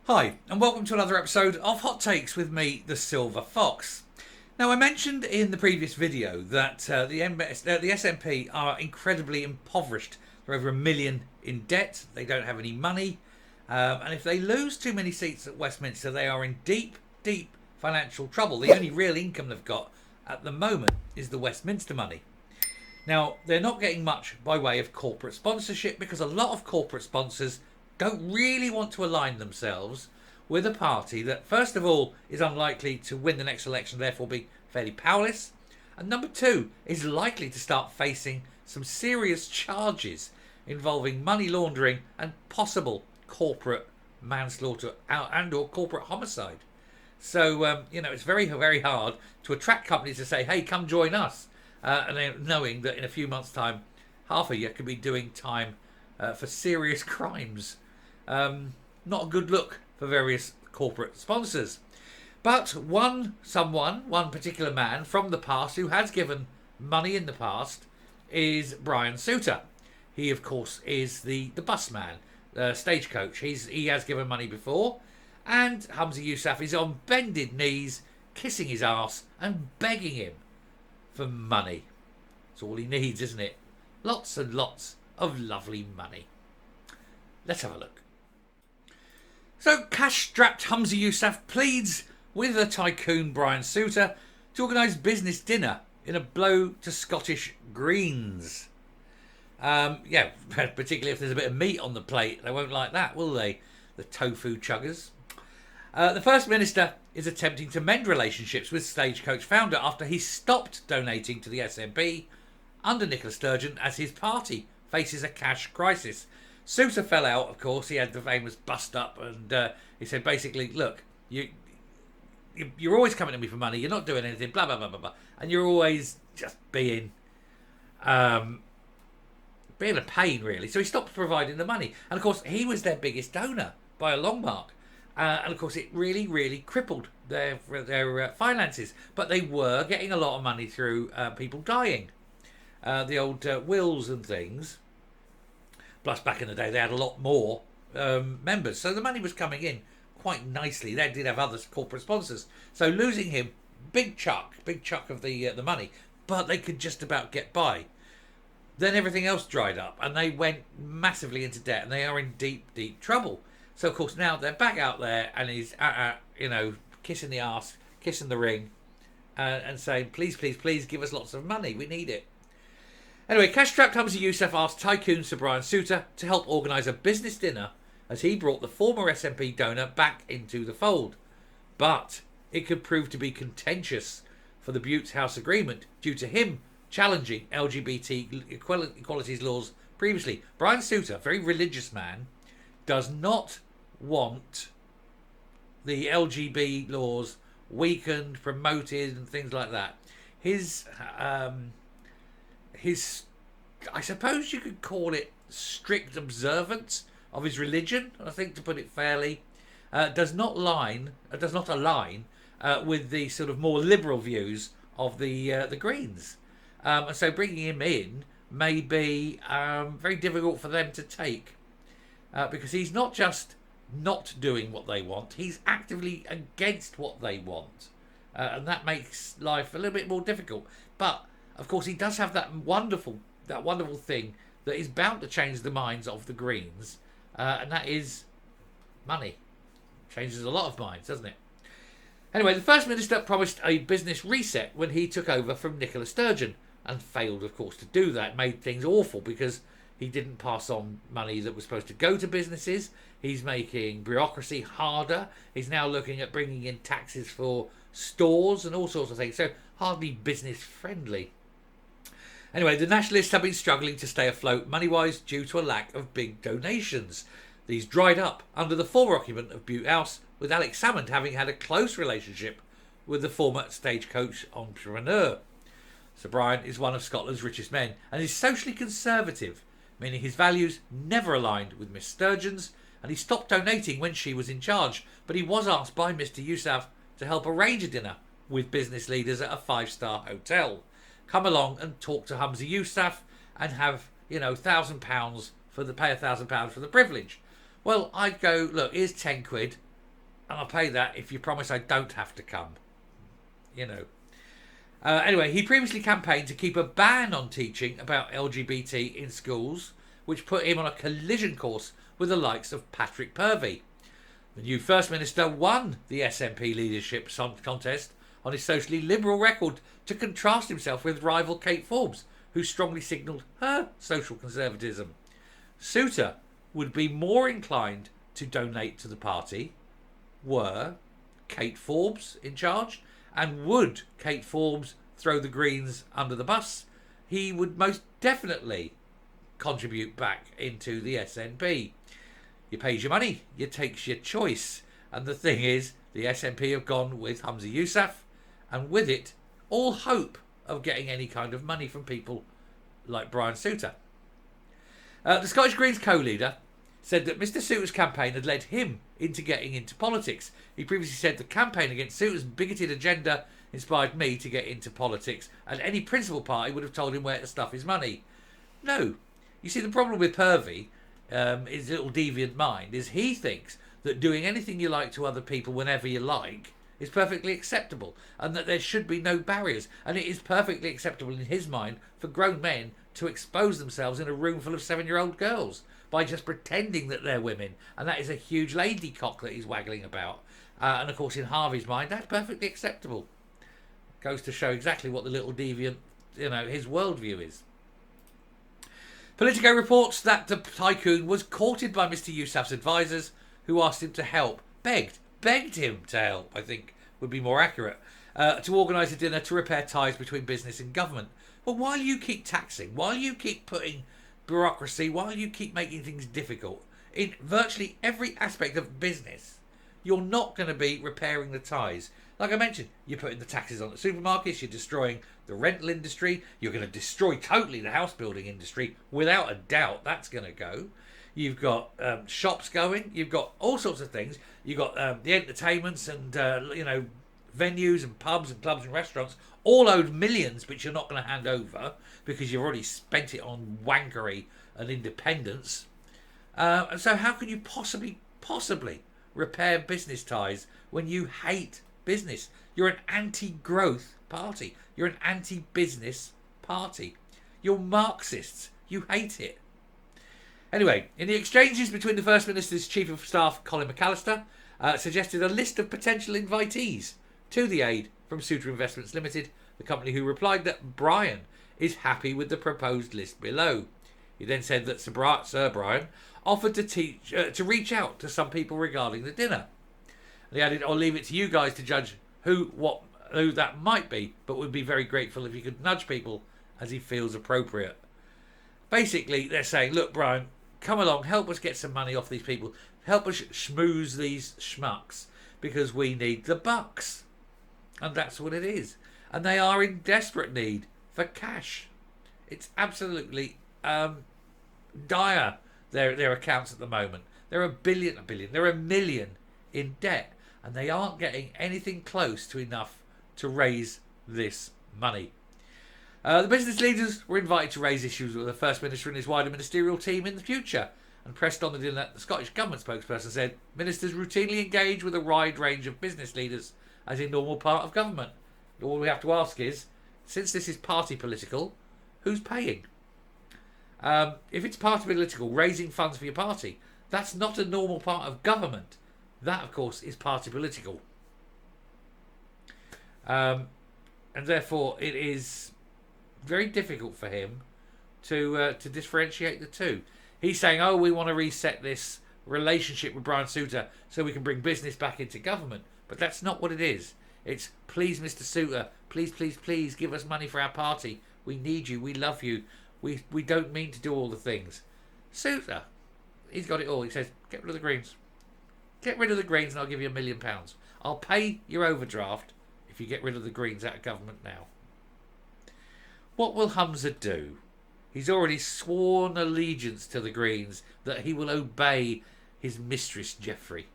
Hi, and welcome to another episode of Hot Takes with me, the Silver Fox. Now, I mentioned in the previous video that the SNP are incredibly impoverished. They're over 1 million in debt. They don't have any money. And if they lose too many seats at Westminster, they are in deep, deep financial trouble. The only real income they've got at the moment is the Westminster money. Now, they're not getting much by way of corporate sponsorship because a lot of corporate sponsors don't really want to align themselves with a party that, first of all, is unlikely to win the next election, therefore be fairly powerless, and number two, is likely to start facing some serious charges involving money laundering and possible corporate manslaughter and or corporate homicide. So, it's very, very hard to attract companies to say, hey, come join us, and then knowing that in a few months' time, half of you could be doing time for serious crimes. Not a good look for various corporate sponsors. But one particular man from the past who has given money in the past is Brian Souter. He, of course, is the bus man, stagecoach. He has given money before. And Humza Yousaf is on bended knees, kissing his arse and begging him for money. That's all he needs, isn't it? Lots and lots of lovely money. Let's have a look. So, cash-strapped Humza Yousaf pleads with the tycoon Brian Souter to organise business dinner in a blow to Scottish Greens. Particularly if there's a bit of meat on the plate. They won't like that, will they? The tofu chuggers. The First Minister is attempting to mend relationships with Stagecoach founder after he stopped donating to the SNP under Nicola Sturgeon as his party faces a cash crisis. Souter fell out, of course. He had the famous bust up, and he said basically, look, you're always coming to me for money. You're not doing anything, blah blah blah blah blah, and you're always just being a pain, really. So he stopped providing the money, and of course he was their biggest donor by a long mark, and of course it really, really crippled their finances. But they were getting a lot of money through people dying, the old wills and things. Plus, back in the day, they had a lot more members. So the money was coming in quite nicely. They did have other corporate sponsors. So losing him, big chuck of the money. But they could just about get by. Then everything else dried up. And they went massively into debt. And they are in deep, deep trouble. So, of course, now they're back out there. And he's, kissing the arse, kissing the ring. And saying, please, please, please give us lots of money. We need it. Anyway, cash-strapped Humza Yousaf asked tycoon Sir Brian Souter to help organise a business dinner as he brought the former SNP donor back into the fold. But it could prove to be contentious for the Butte's House agreement due to him challenging LGBT equalities laws previously. Brian Souter, a very religious man, does not want the LGBT laws weakened, promoted and things like that. His I suppose you could call it strict observance of his religion, I think, to put it fairly, does not align with the sort of more liberal views of the Greens. And so bringing him in may be very difficult for them to take because he's not just not doing what they want, he's actively against what they want. And that makes life a little bit more difficult. But of course, he does have that wonderful thing that is bound to change the minds of the Greens, and that is money. Changes a lot of minds, doesn't it? Anyway, the First Minister promised a business reset when he took over from Nicola Sturgeon, and failed, of course, to do that. Made things awful because he didn't pass on money that was supposed to go to businesses. He's making bureaucracy harder. He's now looking at bringing in taxes for stores and all sorts of things. So hardly business friendly. Anyway, the Nationalists have been struggling to stay afloat money-wise due to a lack of big donations. These dried up under the former occupant of Butte House, with Alex Salmond having had a close relationship with the former stagecoach entrepreneur. Sir Brian is one of Scotland's richest men and is socially conservative, meaning his values never aligned with Miss Sturgeon's, and he stopped donating when she was in charge. But he was asked by Mr Yousaf to help arrange a dinner with business leaders at a 5-star hotel. Come along and talk to Humza Yousaf and have, £1,000 pay £1,000 for the privilege. Well, I'd go, look, here's 10 quid. and I'll pay that if you promise I don't have to come. You know. Anyway, he previously campaigned to keep a ban on teaching about LGBT in schools, which put him on a collision course with the likes of Patrick Purvey. The new First Minister won the SNP leadership contest on his socially liberal record to contrast himself with rival Kate Forbes, who strongly signalled her social conservatism. Souter would be more inclined to donate to the party were Kate Forbes in charge, and would Kate Forbes throw the Greens under the bus, he would most definitely contribute back into the SNP. You pays your money, you takes your choice. And the thing is, the SNP have gone with Humza Yousaf, and with it, all hope of getting any kind of money from people like Brian Souter. The Scottish Greens co-leader said that Mr Souter's campaign had led him into getting into politics. He previously said the campaign against Souter's bigoted agenda inspired me to get into politics, and any principal party would have told him where to stuff his money. No. You see, the problem with Purvey, his little deviant mind, is he thinks that doing anything you like to other people whenever you like is perfectly acceptable, and that there should be no barriers. And it is perfectly acceptable in his mind for grown men to expose themselves in a room full of 7-year-old girls by just pretending that they're women. And that is a huge lady cock that he's waggling about. And of course, in Harvey's mind, that's perfectly acceptable. Goes to show exactly what the little deviant, his worldview is. Politico reports that the tycoon was courted by Mr Yousaf's advisors, who asked him to help. Begged him to help, I think would be more accurate, to organise a dinner to repair ties between business and government. Well, while you keep taxing, while you keep putting bureaucracy, while you keep making things difficult in virtually every aspect of business, you're not going to be repairing the ties. Like I mentioned, you're putting the taxes on the supermarkets, you're destroying the rental industry, you're going to destroy totally the house building industry, without a doubt that's going to go. You've got shops going, you've got all sorts of things, you've got the entertainments and, venues and pubs and clubs and restaurants, all owed millions, which you're not going to hand over because you've already spent it on wankery and independence. And so how can you possibly repair business ties when you hate business? You're an anti-growth party. You're an anti-business party. You're Marxists. You hate it. Anyway, in the exchanges between the First Minister's Chief of Staff, Colin McAllister, suggested a list of potential invitees to the aid from Souter Investments Limited, the company who replied that Brian is happy with the proposed list below. He then said that Sir Brian offered to reach out to some people regarding the dinner. And he added, I'll leave it to you guys to judge who that might be, but would be very grateful if you could nudge people as he feels appropriate. Basically, they're saying, look, Brian, come along, help us get some money off these people. Help us schmooze these schmucks, because we need the bucks. And that's what it is. And they are in desperate need for cash. It's absolutely dire, their accounts at the moment. They're they're $1 million in debt. And they aren't getting anything close to enough to raise this money. The business leaders were invited to raise issues with the First Minister and his wider ministerial team in the future, and pressed on the dinner. The Scottish Government spokesperson said, ministers routinely engage with a wide range of business leaders as a normal part of government. All we have to ask is, since this is party political, who's paying? If it's party political, raising funds for your party, that's not a normal part of government. That, of course, is party political. And therefore, it is very difficult for him to differentiate the two. He's saying, oh, we want to reset this relationship with Brian Souter so we can bring business back into government. But that's not what it is. It's, please, Mr. Souter, please give us money for our party. We need you. We love you. We don't mean to do all the things. Souter, he's got it all. He says, get rid of the Greens. Get rid of the Greens and I'll give you £1 million. I'll pay your overdraft if you get rid of the Greens out of government now. What will Humza do? He's already sworn allegiance to the Greens, that he will obey his mistress, Jeffrey.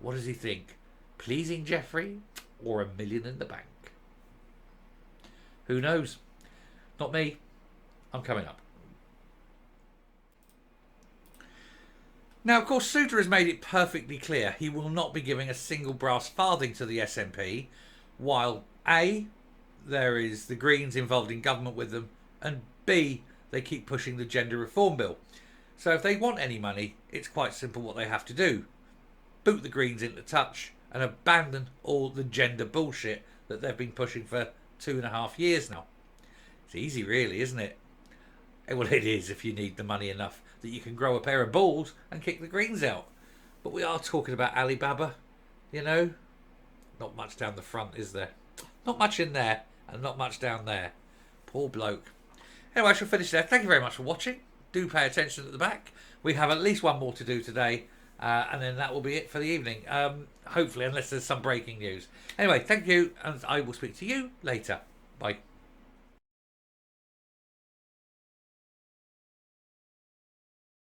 What does he think? Pleasing Jeffrey or $1 million in the bank? Who knows? Not me. I'm coming up. Now, of course, Souter has made it perfectly clear he will not be giving a single brass farthing to the SNP, while A, there is the Greens involved in government with them, and B, they keep pushing the gender reform bill. So if they want any money, it's quite simple what they have to do. Boot the Greens into touch and abandon all the gender bullshit that they've been pushing for 2.5 years now. It's easy really, isn't it? Well, it is if you need the money enough that you can grow a pair of balls and kick the Greens out. But we are talking about Alibaba, you know. Not much down the front, is there? Not much in there and not much down there. Poor bloke. Anyway, I shall finish there. Thank you very much for watching. Do pay attention at the back. We have at least one more to do today. And then that will be it for the evening. Hopefully, unless there's some breaking news. Anyway, thank you. And I will speak to you later. Bye.